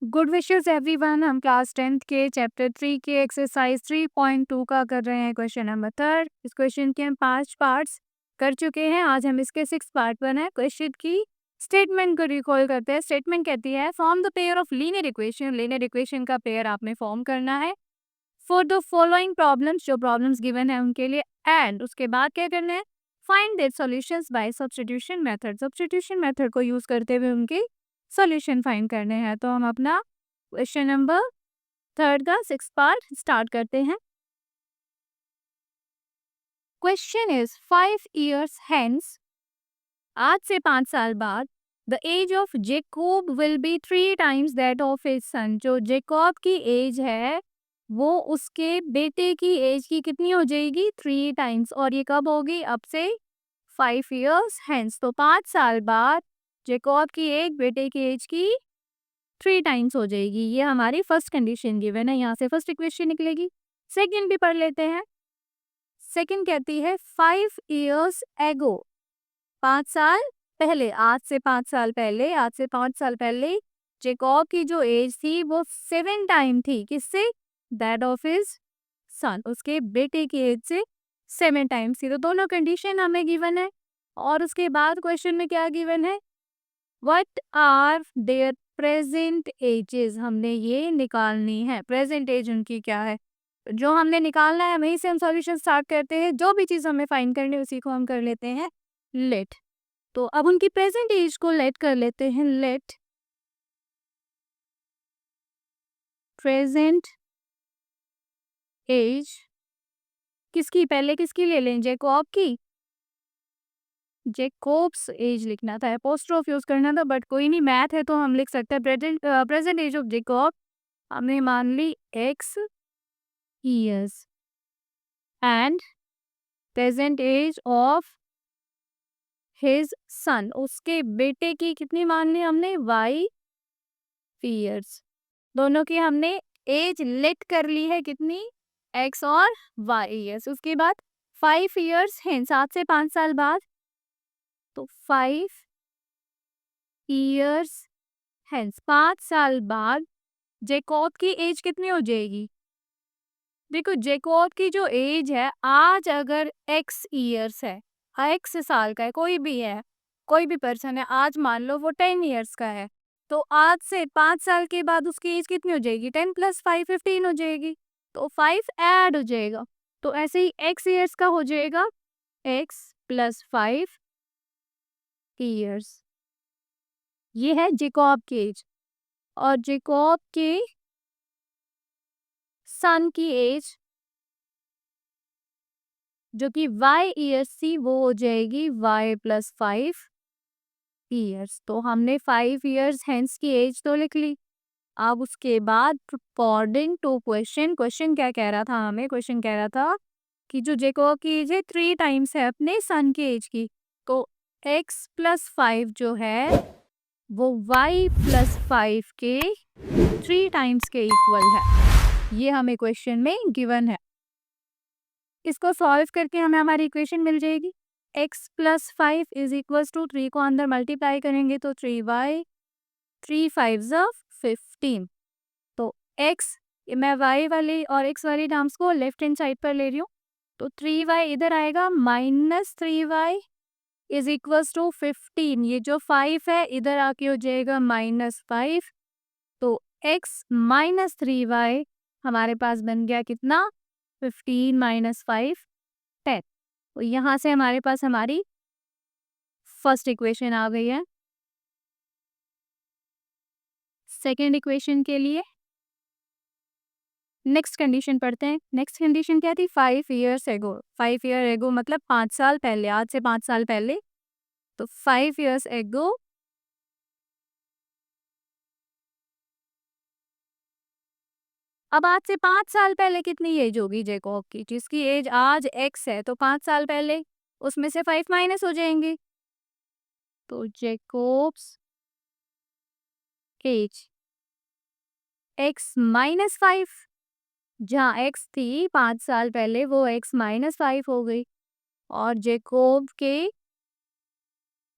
Good wishes everyone. हम class 10th के chapter 3 के एक्सरसाइज 3.2 का कर रहे हैं क्वेश्चन नंबर 3। इस क्वेश्चन के हम 5 पार्ट्स कर चुके हैं। आज हम इसके 6 पार्ट पर हैं। क्वेश्चन की स्टेटमेंट को रिकॉल करते हैं। स्टेटमेंट कहती है form the pair of linear equation. Linear equation का पेयर आपने फॉर्म करना है फॉर द फॉलोइंग प्रॉब्लम्स। जो प्रॉब्लम्स गिवन है उनके लिए, एंड उसके बाद क्या करना है, find their solutions by substitution method. Substitution method को यूज करते हुए उनके सॉल्यूशन फाइंड करने हैं। तो हम अपना क्वेश्चन नंबर 3 का 6 पार्ट स्टार्ट करते हैं। क्वेश्चन इज 5 years hence, आज से 5 साल बाद, the age of Jacob will be 3 times that of his son. जो जेकोब की एज है वो उसके बेटे की एज की कितनी हो जाएगी, 3 times। और ये कब होगी, अब से 5 years hence। तो 5 साल बाद जेकोब की एज बेटे की एज की 3 times हो जाएगी। ये हमारी फर्स्ट कंडीशन गिवन है। यहाँ से फर्स्ट इक्वेशन निकलेगी। सेकंड भी पढ़ लेते हैं। सेकंड कहती है 5 years ago, 5 साल पहले, आज से 5 साल पहले, आज से 5 साल पहले जेकोब की जो एज थी वो 7 टाइम थी। किससे, दैट ऑफ हिज सन, उसके बेटे की एज से 7 टाइम्स थी। तो दोनों कंडीशन हमें गिवन है। और उसके बाद क्वेश्चन में क्या गिवन है, what are their present ages. हमने ये निकालनी है, प्रेजेंट एज उनकी क्या है, जो हमने निकालना है वहीं से हम सॉल्यूशन स्टार्ट करते हैं। जो भी चीज़ हमें फाइंड करनी है उसी को हम कर लेते हैं लेट। तो अब उनकी प्रेजेंट एज को लेट कर लेते हैं। लेट प्रेजेंट एज किसकी, पहले किसकी ले लें, जेकोब की। जेकोब्स एज लिखना था, अपोस्ट्रोफ यूज करना था, बट कोई नहीं, मैथ है तो हम लिख सकते हैं। प्रेजेंट एज ऑफ जेकोब हमने मान ली x years and present age of his son, उसके बेटे की कितनी मान ली हमने, y years। दोनों की हमने एज लेट कर ली है, कितनी, x और y years। उसके बाद 5 years हैं, 7 से 5 साल बाद, तो 5 years हेंस, 5 साल बाद जेकोब की एज कितनी हो जाएगी। देखो जेकोब की जो एज है आज, अगर x ईयर्स है, x साल का है, कोई भी है, कोई भी पर्सन है, आज मान लो वो 10 ईयर्स का है, तो आज से 5 साल के बाद उसकी एज कितनी हो जाएगी, 10 + 5 15 हो जाएगी। तो 5 ऐड हो जाएगा। तो ऐसे ही x ईयर्स का हो जाएगा x + 5 ईयर्स। ये है जेकोब की एज। और जेकोब के सन की एज जो कि y ईयर्स थी वो हो जाएगी y + 5 ईयर्स। तो हमने 5 ईयर्स हेंस की एज तो लिख ली। अब उसके बाद अकॉर्डिंग टू क्वेश्चन, क्वेश्चन क्या कह रहा था हमें, क्वेश्चन कह रहा था कि जो जेकोब की एज है 3 टाइम्स है अपने सन की एज की, तो x + 5 जो है वो y + 5 के 3 टाइम्स के इक्वल है। ये हमें क्वेश्चन में गिवन है। इसको सॉल्व करके हमें हमारी इक्वेशन मिल जाएगी। x + 5 = 3 को अंदर मल्टीप्लाई करेंगे तो 3y, 3 5 15। तो x, मैं y वाली और x वाली टर्म्स को लेफ्ट हैंड साइड पर ले रही हूँ, तो 3y इधर आएगा, -3y = 15। ये जो 5 है इधर आके हो जाएगा -5। तो x - 3y हमारे पास बन गया कितना, 15 - 5 10। तो यहाँ से हमारे पास हमारी फर्स्ट इक्वेशन आ गई है। सेकेंड इक्वेशन के लिए नेक्स्ट कंडीशन पढ़ते हैं। नेक्स्ट कंडीशन क्या थी, 5 years ago। 5 year ago मतलब 5 साल पहले, आज से 5 साल पहले। तो 5 years ago अब आज से 5 साल पहले कितनी एज होगी जेकोब की, जिसकी एज आज x है, तो 5 साल पहले उसमें से 5 माइनस हो जाएंगे। तो जेकोब्स एज x - 5, जहाँ x थी 5 साल पहले वो x - 5 हो गई। और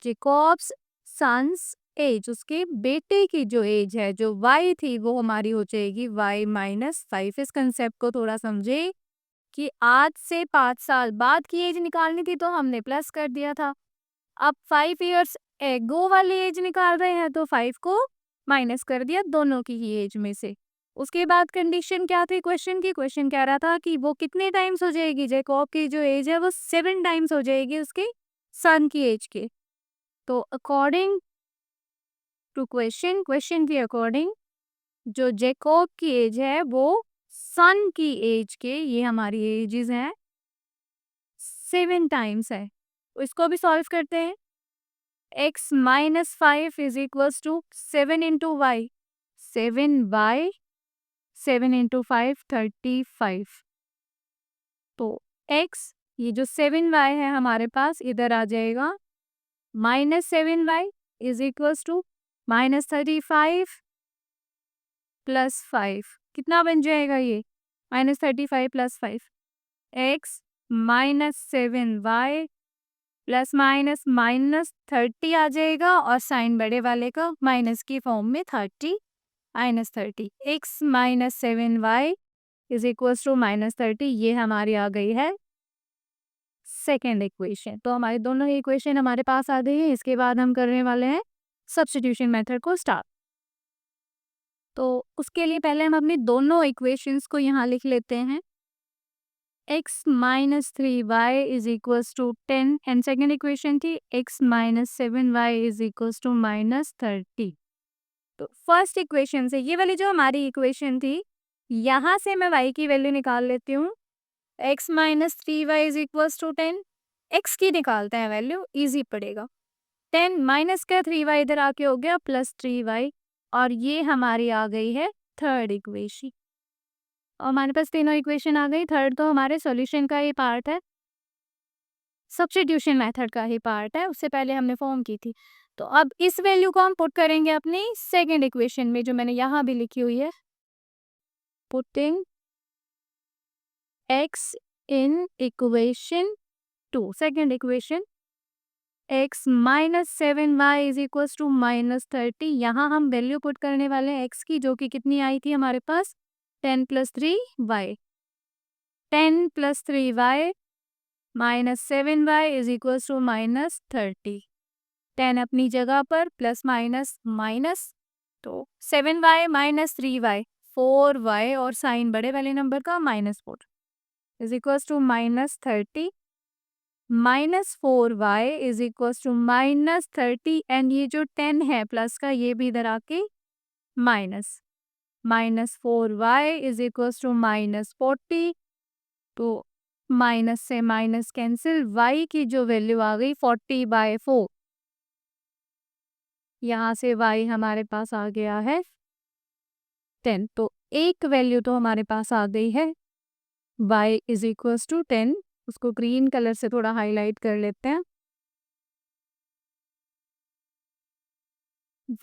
जेकोब्स सन्स एज, उसके बेटे की जो एज है, जो y थी वो हमारी हो जाएगी y माइनस 5। इस कंसेप्ट को थोड़ा समझे कि आज से 5 साल बाद की एज निकालनी थी तो हमने प्लस कर दिया था। अब 5 इयर्स एगो वाली एज निकाल रहे हैं तो 5 को माइनस कर दिया दोनों की ही एज में से। उसके बाद कंडीशन क्या थी क्वेश्चन की? क्वेश्चन कह रहा था कि वो कितने टाइम्स हो जाएगी, जैकॉब की जो एज है वो 7 टाइम्स हो जाएगी उसके सन की एज के। तो अकॉर्डिंग टू क्वेश्चन के अकॉर्डिंग जो जैकॉब की एज है वो सन की एज के, ये हमारी एजेस हैं, 7 टाइम्स है। तो इसको भी सॉल्व करते हैं। x minus 5 is equals to 7 into y, 7y, 7 into 5 35। तो x, ये जो 7y है हमारे पास इधर आ जाएगा, minus 7y is equals to minus 35 plus 5। कितना बन जाएगा ये? Minus 35 plus 5, x minus 7y plus minus minus 30 आ जाएगा और साइन बड़े वाले का माइनस की फॉर्म में 30 minus 30। x minus 7y is equals to minus 30, ये हमारी आ गई है सेकेंड इक्वेशन। तो हमारे दोनों ही इक्वेशन हमारे पास आ गई है। इसके बाद हम करने वाले हैं सब्स्टिट्यूशन मेथड को स्टार्ट। तो उसके लिए पहले हम अपनी दोनों इक्वेशंस को यहाँ लिख लेते हैं। x minus 3y is equals to 10 and second equation थी x minus 7y is equals to minus 30। तो फर्स्ट इक्वेशन से ये वाली जो हमारी इक्वेशन थी, यहाँ से मैं y की वैल्यू निकाल लेती हूँ। x minus 3y is equals to 10, x की निकालते हैं वैल्यू, इजी पड़ेगा। 10 माइनस का 3y इधर आके हो गया प्लस 3y, और ये हमारी आ गई है थर्ड इक्वेशन। और हमारे पास तीनों इक्वेशन आ गई। थर्ड तो हमारे सॉल्यूशन का ही पार्ट है, सब्स्टिट्यूशन मेथड का ही पार्ट है, उससे पहले हमने फॉर्म की थी। तो अब इस वैल्यू को हम पुट करेंगे अपनी सेकेंड इक्वेशन में, जो मैंने यहाँ भी लिखी हुई है। Putting x in equation 2, second equation, x minus 7y is equals to minus 30। यहाँ हम वैल्यू पुट करने वाले हैं x की, जो कि कितनी आई थी हमारे पास, 10 plus 3y, 10 plus 3y minus 7y is equals to minus 30। 10 अपनी जगह पर, प्लस माइनस माइनस, तो 7y माइनस 3y 4y, और साइन बड़े वाले नंबर का minus 4 is equals to minus 30। Minus 4y is equals to minus 30, and ये जो 10 है प्लस का, ये भी इधर आके minus, minus 4y is equals to minus 40। तो माइनस से माइनस कैंसिल, y की जो वैल्यू आ गई 40/4, यहाँ से y हमारे पास आ गया है 10। तो एक वैल्यू तो हमारे पास आ गई है y इज इक्वल्स टू 10। उसको ग्रीन कलर से थोड़ा हाईलाइट कर लेते हैं।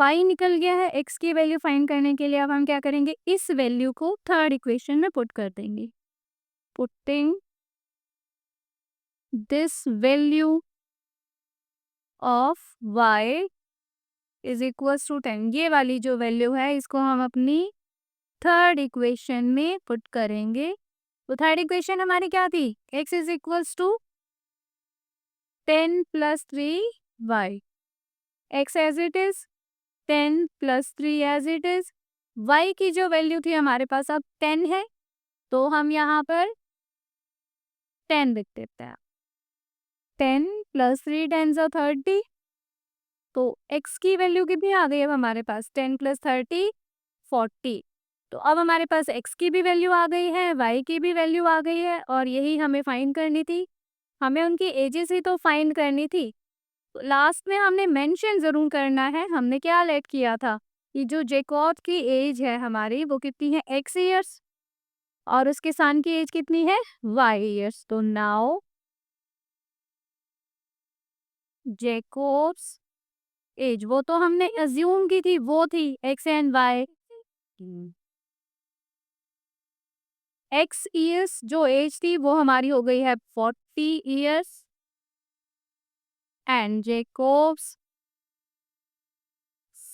y निकल गया है। x की वैल्यू फाइंड करने के लिए अब हम क्या करेंगे, इस वैल्यू को थर्ड इक्वेशन में पुट कर देंगे। Putting this value of y is equals to 10, ये वाली जो वैल्यू है इसको हम अपनी थर्ड इक्वेशन में पुट करेंगे। तो थर्ड इक्वेशन हमारी क्या थी, x is equals to 10 plus 3y, x as it is, 10 plus 3 as it is. y की जो वैल्यू थी हमारे पास अब 10 है, तो हम यहाँ पर 10 लिख देते हैं। 10 प्लस 3 10 ज़ा 30, तो x की वैल्यू कितनी आ गई अब हमारे पास, 10 प्लस 30 40। तो अब हमारे पास x की भी वैल्यू आ गई है, y की भी वैल्यू आ गई है, और यही हमें फाइंड करनी थी। हमें उनकी एजेस ही तो फाइंड करनी थी। तो लास्ट में हमने मेंशन ज़रूर करना है, हमने क्या लेट किया था कि जो जैकॉब की एज है हमारी वो कितनी है, x ईयर्स, और उसके सन की एज कितनी है, y ईयर्स। तो नाउ जैकॉब्स एज, वो तो हमने अज्यूम की थी, वो थी x and y। x years जो एज थी वो हमारी हो गई है 40 ईयर्स, एंड जैकॉब्स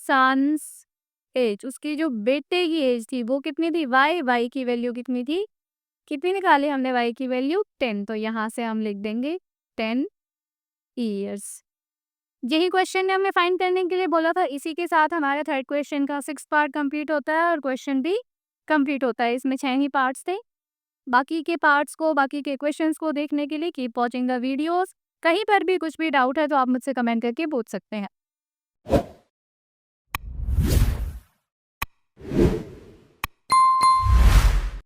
सन्स एज, उसकी जो बेटे की एज थी वो कितनी थी, वाई की वैल्यू कितनी थी, कितनी निकाली हमने वाई की वैल्यू 10, तो यहाँ से हम लिख देंगे 10 ईयर्स। यही क्वेश्चन ने हमें फाइंड करने के लिए बोला था। इसी के साथ हमारा थर्ड क्वेश्चन का 6 पार्ट कंप्लीट होता है और क्वेश्चन भी कंप्लीट होता है। इसमें 6 ही पार्ट्स थे। बाकी के पार्ट्स को, बाकी के क्वेश्चंस को देखने के लिए कीप वॉचिंग द वीडियोस। कहीं पर भी कुछ भी डाउट है तो आप मुझसे कमेंट करके पूछ सकते हैं।